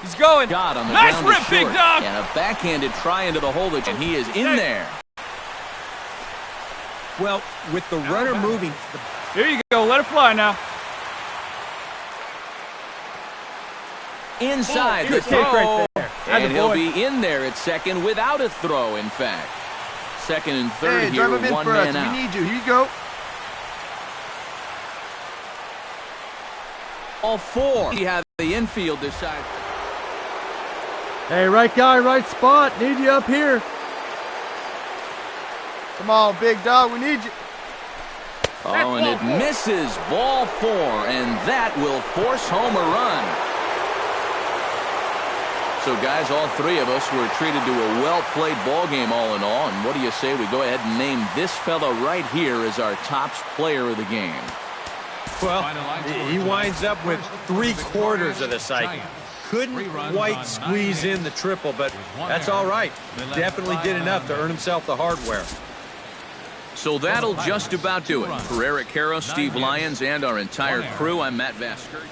He's going. Got on the nice ground rip, big dog. And a backhanded try into the hole, and he is in there. Well, with the runner moving. Here you go. Let it fly now. Inside the throw. Right there. And he'll be in there at second without a throw, in fact. Second and third here, one man out. We need you. Here you go. All four. You have the infield decide. Hey, right guy, right spot. Need you up here. Come on, big dog. We need you. Oh, and it misses. Ball four, and that will force home a run. So, guys, all three of us were treated to a well-played ball game all in all. And what do you say we go ahead and name this fella right here as our top player of the game? Well, he winds up with 3/4 of the cycle. Couldn't quite squeeze in the triple, but that's all right. Definitely did enough to earn himself the hardware. So that'll just about do it. For Eric Karros, Steve Lyons, and our entire crew, I'm Matt Vasker.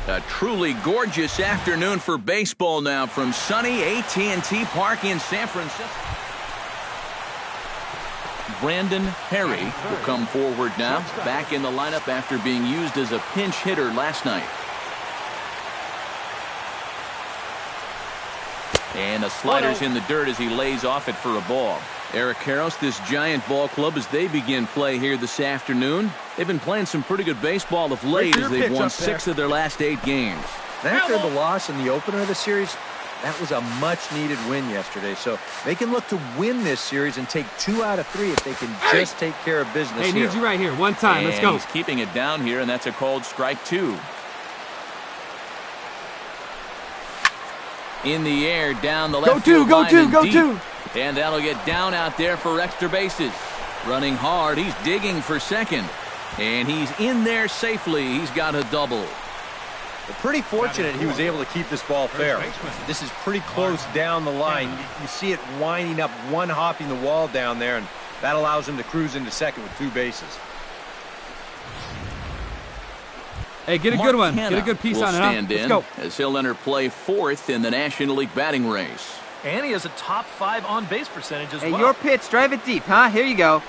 A truly gorgeous afternoon for baseball now from sunny AT&T Park in San Francisco. Brandon Perry will come forward now, back in the lineup after being used as a pinch hitter last night. And the slider's in the dirt as he lays off it for a ball. Eric Karros, this Giant ball club, as they begin play here this afternoon. They've been playing some pretty good baseball of late as they've won 6 of their last 8 games. After the loss in the opener of the series, that was a much-needed win yesterday. So they can look to win this series and take 2 out of 3 if they can just take care of business here. Hey, need you right here. One time. Let's go. He's keeping it down here, and that's a called strike 2. In the air, down the left field line and deep. And that'll get down out there for extra bases. Running hard, he's digging for second. And he's in there safely. He's got a double. Well, pretty fortunate he was able to keep this ball fair. This is pretty close down the line. You see it winding up, one hopping the wall down there, and that allows him to cruise into second with 2 bases. Hey, get a good one. Get a good piece on it. Stand Let's in go. as he'll enter play 4th in the National League batting race. And he has a top 5 on-base percentage as well. Hey, your pitch. Drive it deep, huh? Here you go.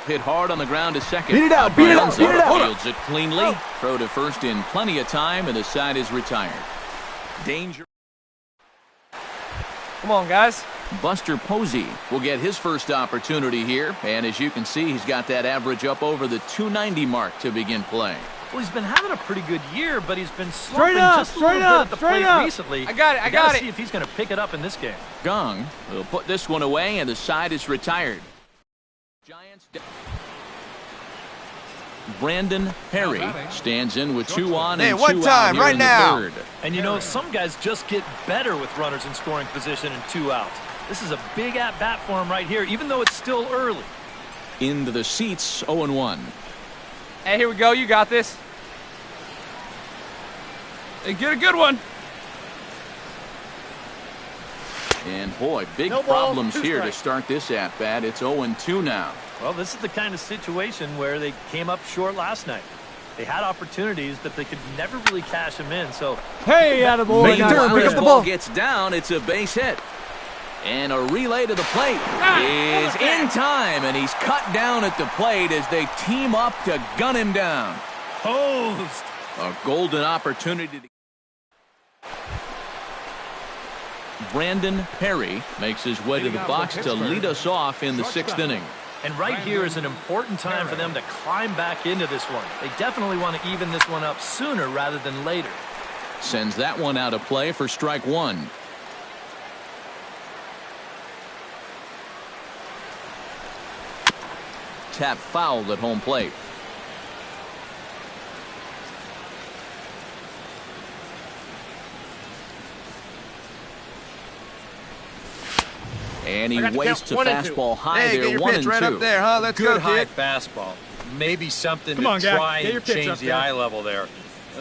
Hit hard on the ground to second. Beat it out, beat it out, beat it out. Fields it cleanly. Throw to first in plenty of time, and the side is retired. Danger. Come on, guys. Buster Posey will get his first opportunity here, and as you can see, he's got that average up over the 290 mark to begin play. Well, he's been having a pretty good year, but he's been slumping just a little bit at the plate recently. I got it. I got it. See if he's going to pick it up in this game. Gong will put this one away, and the side is retired. Giants. Brandon Perry stands in with 2 on and 2 out here in the third. And you know, some guys just get better with runners in scoring position and 2 outs. This is a big at-bat for him right here, even though it's still early. Into the seats, 0-1. Hey, here we go. You got this. Hey, get a good one. And boy, big problems here to start this at-bat. It's 0-2 now. Well, this is the kind of situation where they came up short last night. They had opportunities, but they could never really cash them in. So, hey, attaboy. Pick up the ball. Gets down. It's a base hit. And a relay to the plate is in time, and he's cut down at the plate as they team up to gun him down. Posed. A golden opportunity. Brandon Perry makes his way to the box to lead us off in the 6th inning. And right here is an important time for them to climb back into this one. They definitely want to even this one up sooner rather than later. Sends that one out of play for strike 1. Tap fouled at home plate. And he wastes a fastball high there, 1-2. Right up there, huh? Let's go, Good high kid. fastball. Maybe something to try and change the eye level there.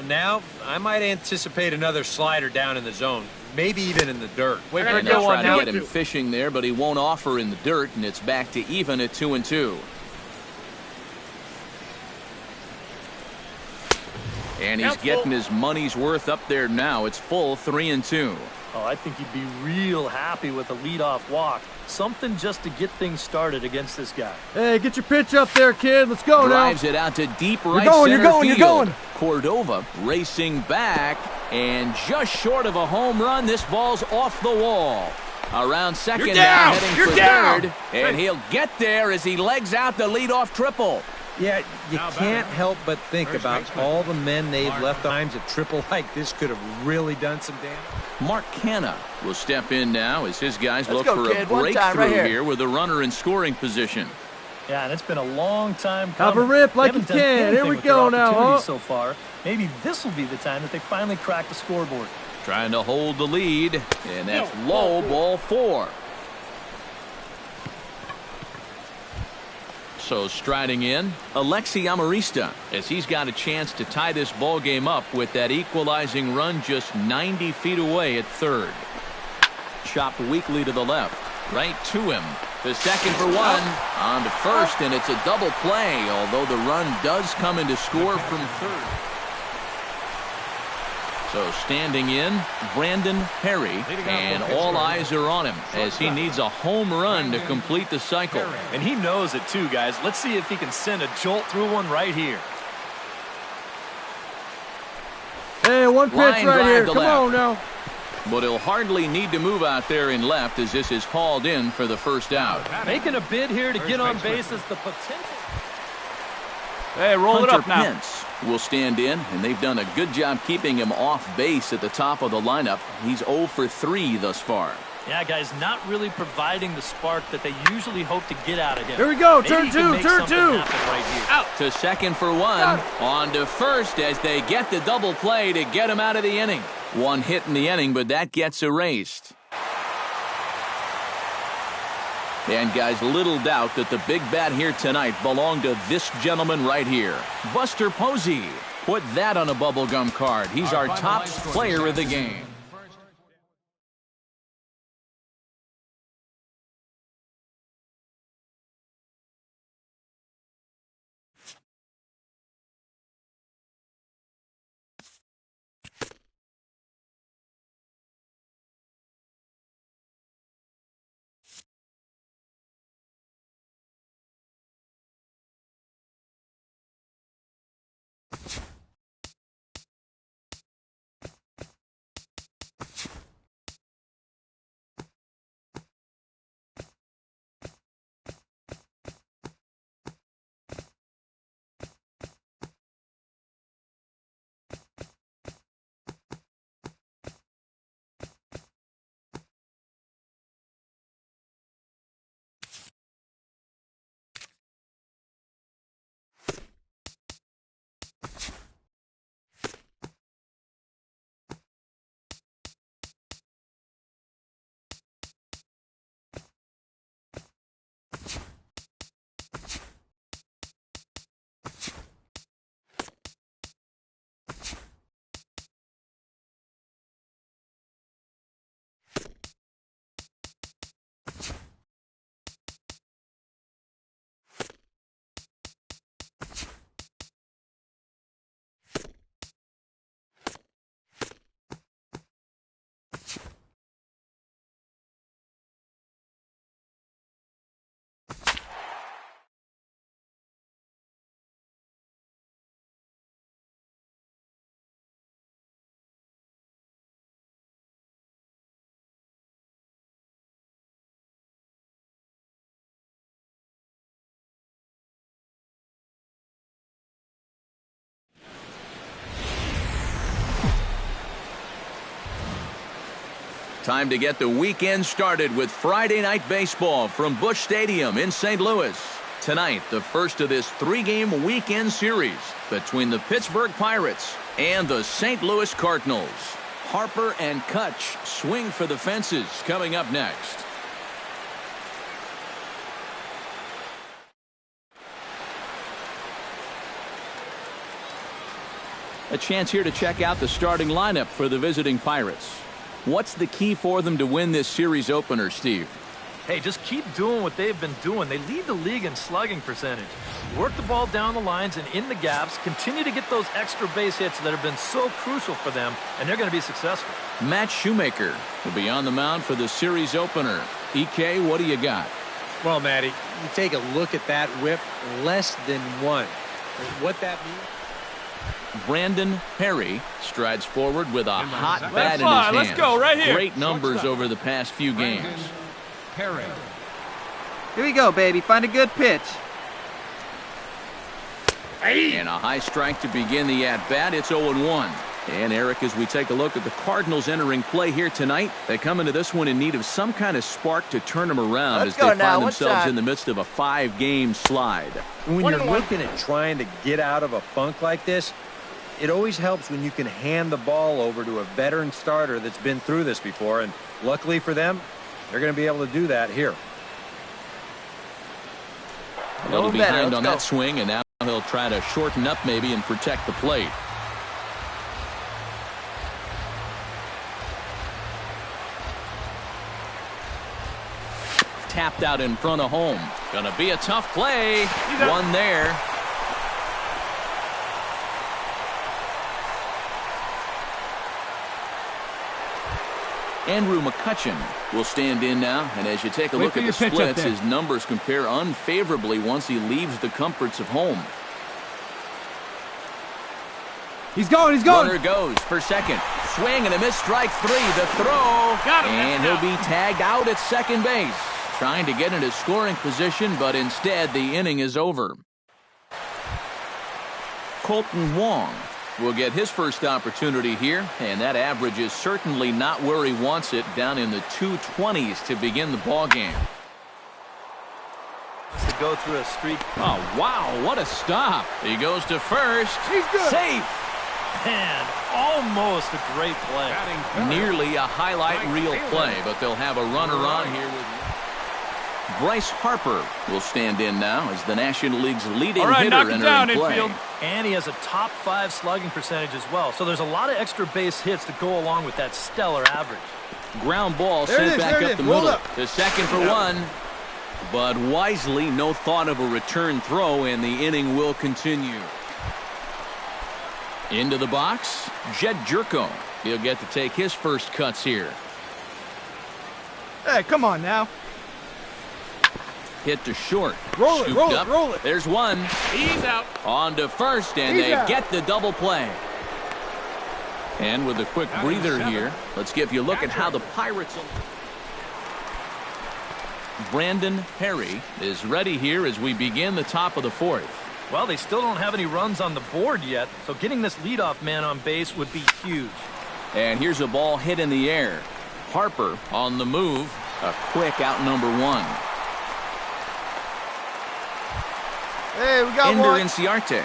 Now, I might anticipate another slider down in the zone, maybe even in the dirt. Wait for they'll try to get him fishing there, but he won't offer in the dirt, and it's back to even at 2-2. And he's getting his money's worth up there now. It's full 3-2. Oh, I think he'd be real happy with a leadoff walk. Something just to get things started against this guy. Hey, get your pitch up there, kid. Let's go now. Drives it out to deep right You're going. Cordova racing back, and just short of a home run, this ball's off the wall. Around second now, heading for third, and he'll get there as he legs out the leadoff triple. Yeah, you can't help but think about all the men they've left behind. A triple like this could have really done some damage. Mark Canna will step in now as his guys look for a breakthrough here with a runner in scoring position. Yeah, and it's been a long time coming. Have a rip like you can. Here we go now, huh? So far, maybe this will be the time that they finally crack the scoreboard. Trying to hold the lead, and that's low, ball 4. So striding in, Alexi Amarista, as he's got a chance to tie this ball game up with that equalizing run just 90 feet away at third. Chopped weakly to the left, right to him. The second for one, on to first, and it's a double play, although the run does come in to score from third. So standing in, Brandon Perry, and all eyes are on him as he needs a home run to complete the cycle. And he knows it too, guys. Let's see if he can send a jolt through one right here. Hey, one pitch right here. Come on now. But he'll hardly need to move out there in left as this is hauled in for the first out. Making a bid here to get on base is the potential. Hey, roll it up now. Pence will stand in, and they've done a good job keeping him off base at the top of the lineup. He's 0 for 3 thus far. Yeah, guys, not really providing the spark that they usually hope to get out of him. Here we go, Maybe turn 2, turn 2. Right here. Out to second for one, on to first as they get the double play to get him out of the inning. One hit in the inning, but that gets erased. And guys, little doubt that the big bat here tonight belonged to this gentleman right here. Buster Posey. Put that on a bubblegum card. He's our top player of the game. Time to get the weekend started with Friday Night Baseball from Busch Stadium in St. Louis. Tonight, the first of this 3-game weekend series between the Pittsburgh Pirates and the St. Louis Cardinals. Harper and Kutch swing for the fences coming up next. A chance here to check out the starting lineup for the visiting Pirates. What's the key for them to win this series opener, Steve? Hey, just keep doing what they've been doing. They lead the league in slugging percentage. Work the ball down the lines and in the gaps. Continue to get those extra base hits that have been so crucial for them, and they're going to be successful. Matt Shoemaker will be on the mound for the series opener. EK, what do you got? Well, Matty, you take a look at that whip, less than one. What that means? Brandon Perry strides forward with a hot bat in his hands. Let's go right here. Great numbers over the past few games. Perry. Here we go, baby. Find a good pitch. And a high strike to begin the at-bat. It's 0-1. And, Eric, as we take a look at the Cardinals entering play here tonight, they come into this one in need of some kind of spark to turn them around as they find themselves in the midst of a 5-game slide. And when you're looking at trying to get out of a funk like this, it always helps when you can hand the ball over to a veteran starter that's been through this before. And luckily for them, they're going to be able to do that here. A little behind on that swing, and now he'll try to shorten up maybe and protect the plate. Tapped out in front of home. Gonna be a tough play. One there. Andrew McCutchen will stand in now, and as you take a look at the splits, his numbers compare unfavorably once he leaves the comforts of home. He's going, he's going. Runner goes for second. Swing and a miss, strike three. The throw. And he'll be tagged out at second base. Trying to get into scoring position, but instead the inning is over. Colton Wong will get his first opportunity here, and that average is certainly not where he wants it, down in the 220s to begin the ball game. To go through a streak. Oh, wow, what a stop. He goes to first. He's good. Safe. Man, almost a great play. Nearly a highlight reel play, but they'll have a runner on here with Bryce Harper will stand in now as the National League's leading hitter entering play. Infield. And he has a top 5 slugging percentage as well. So there's a lot of extra base hits to go along with that stellar average. Ground ball sent back up the middle. To second for one. But wisely, no thought of a return throw, and the inning will continue. Into the box, Jed Jerko. He'll get to take his first cuts here. Hey, come on now. Hit to short. Roll it, roll it, roll it. There's one. He's out. On to first, and they get the double play. And with a quick breather here, let's give you a look at how the Pirates... Brandon Perry is ready here as we begin the top of the fourth. Well, they still don't have any runs on the board yet, so getting this leadoff man on base would be huge. And here's a ball hit in the air. Harper on the move. A quick out number one. Hey, we got Ender one. Inciarte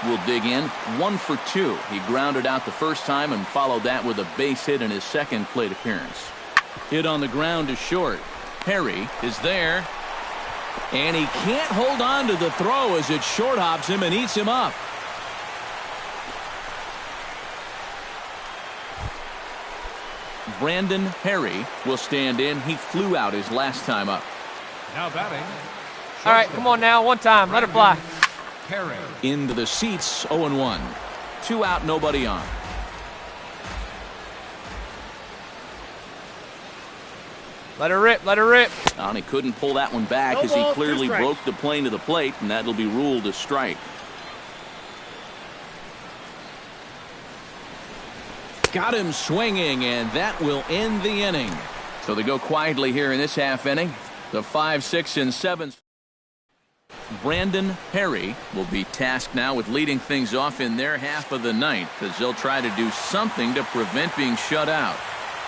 will dig in 1 for 2. He grounded out the first time and followed that with a base hit in his second plate appearance. Hit on the ground to short. Perry is there. And he can't hold on to the throw as it short hops him and eats him up. Brandon Perry will stand in. He flew out his last time up. Now batting. All right, come on now, one time, let her fly. Perry. Into the seats, 0-1. 2 out, nobody on. Let her rip, let her rip. And he couldn't pull that one back as he clearly broke the plane to the plate, and that'll be ruled a strike. Got him swinging, and that will end the inning. So they go quietly here in this half inning. The 5, 6, and 7. Brandon Perry will be tasked now with leading things off in their half of the ninth, as they'll try to do something to prevent being shut out.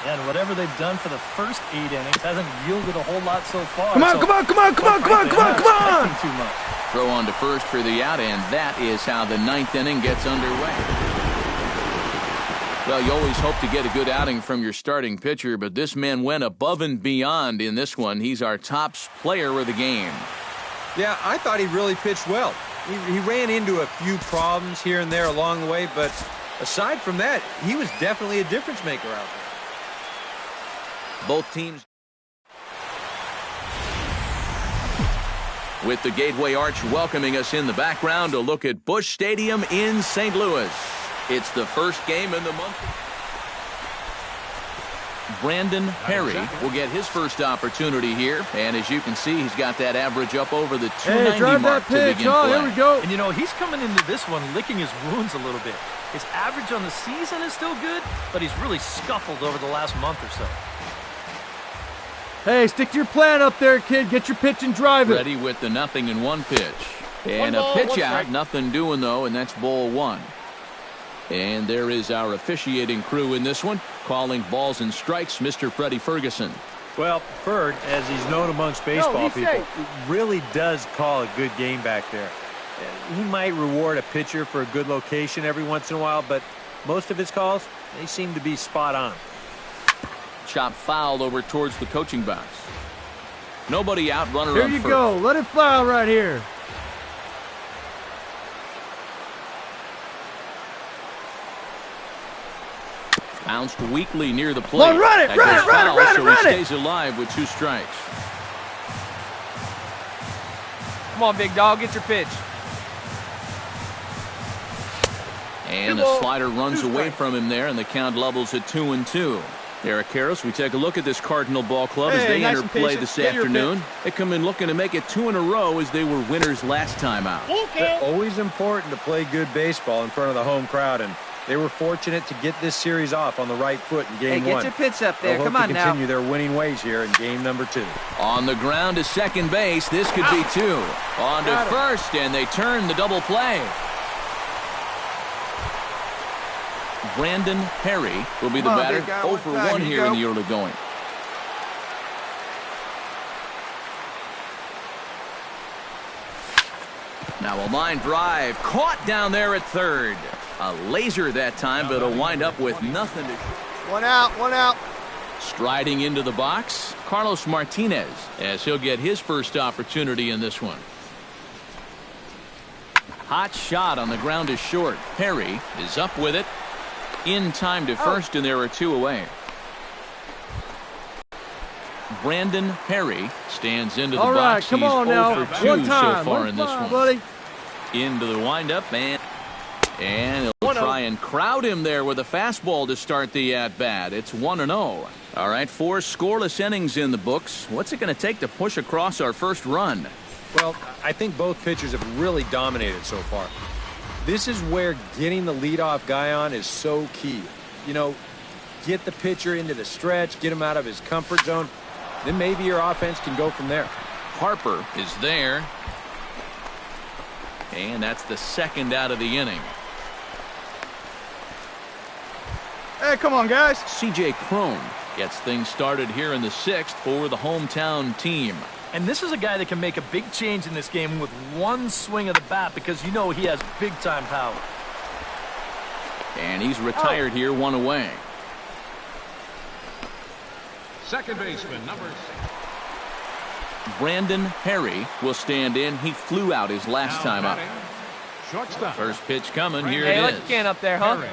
And whatever they've done for the first 8 innings hasn't yielded a whole lot so far. Come on, come on, come on, come on, come on, come on, come on. Too much. Throw on to first for the out, and that is how the 9th inning gets underway. Well, you always hope to get a good outing from your starting pitcher, but this man went above and beyond in this one. He's our top player of the game. Yeah, I thought he really pitched well. He ran into a few problems here and there along the way, but aside from that, he was definitely a difference maker out there. Both teams. With the Gateway Arch welcoming us in the background, a look at Busch Stadium in St. Louis. It's the first game in the month. Brandon Perry will get his first opportunity here. And as you can see, he's got that average up over the 290 mark to begin play. Here we go. And, you know, he's coming into this one licking his wounds a little bit. His average on the season is still good, but he's really scuffled over the last month or so. Hey, stick to your plan up there, kid. Get your pitch and drive it. Ready with the 0-1 pitch. And a pitch out. Nothing doing, though, and that's ball one. And there is our officiating crew in this one, calling balls and strikes, Mr. Freddie Ferguson. Well, Ferg, as he's known amongst baseball people, really does call a good game back there. He might reward a pitcher for a good location every once in a while, but most of his calls, they seem to be spot on. Chop foul over towards the coaching box. Nobody out, runner Here on you first. go. Let it fly right here. Bounced weakly near the plate. Well, run it, That run goes it, run it, foul, run it, so run he it. stays alive with 2 strikes. Come on, big dog. Get your pitch. And the slider runs away from him there, and the count levels at 2-2. Eric Karros, we take a look at this Cardinal ball club as they enter play this afternoon. They come in looking to make it 2 in a row as they were winners last time out. It's always important to play good baseball in front of the home crowd, and they were fortunate to get this series off on the right foot in game Hey, one. get your pitch up there. They'll Come hope on to now. continue their winning ways here in game number 2. On the ground to second base, this could be 2. On to first, and they turn the double play. Brandon Perry will be the Come on, batter. big guy, 0 for one time. 1 Here you here in go. the early going. Now a line drive caught down there at third. A laser that time, but it'll wind up with nothing to. One out, one out. Striding into the box, Carlos Martinez, as he'll get his first opportunity in this one. Hot shot on the ground is short. Perry is up with it. In time to first, and there are 2 away. Brandon Perry stands into the All right, box. come He's on 0 now. for 2 One time. so far One in this time, one. buddy. Into the windup, and he'll try and crowd him there with a fastball to start the at-bat. It's 1-0. All right, 4 scoreless innings in the books. What's it going to take to push across our first run? Well, I think both pitchers have really dominated so far. This is where getting the leadoff guy on is so key. You know, get the pitcher into the stretch, get him out of his comfort zone, then maybe your offense can go from there. Harper is there. And that's the second out of the inning. Hey, come on, guys. C.J. Cron gets things started here in the 6th for the hometown team. And this is a guy that can make a big change in this game with one swing of the bat because you know he has big-time power. And he's retired here, 1 away. Second baseman, number 6. Brandon Perry will stand in. He flew out his last Now time up. batting, shortstop. First pitch coming. Here Hey, it let is. your can up there, huh? Perry.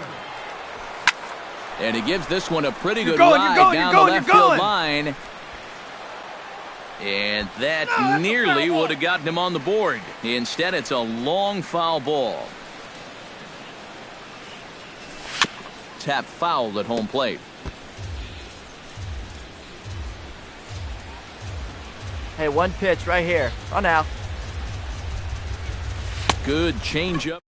And he gives this one a pretty good going, ride you're going, down you're going, the left you're field going. line. And that nearly would have gotten him on the board. Instead, it's a long foul ball. Tap foul at home plate. Hey, one pitch right here. Oh, now. Good changeup.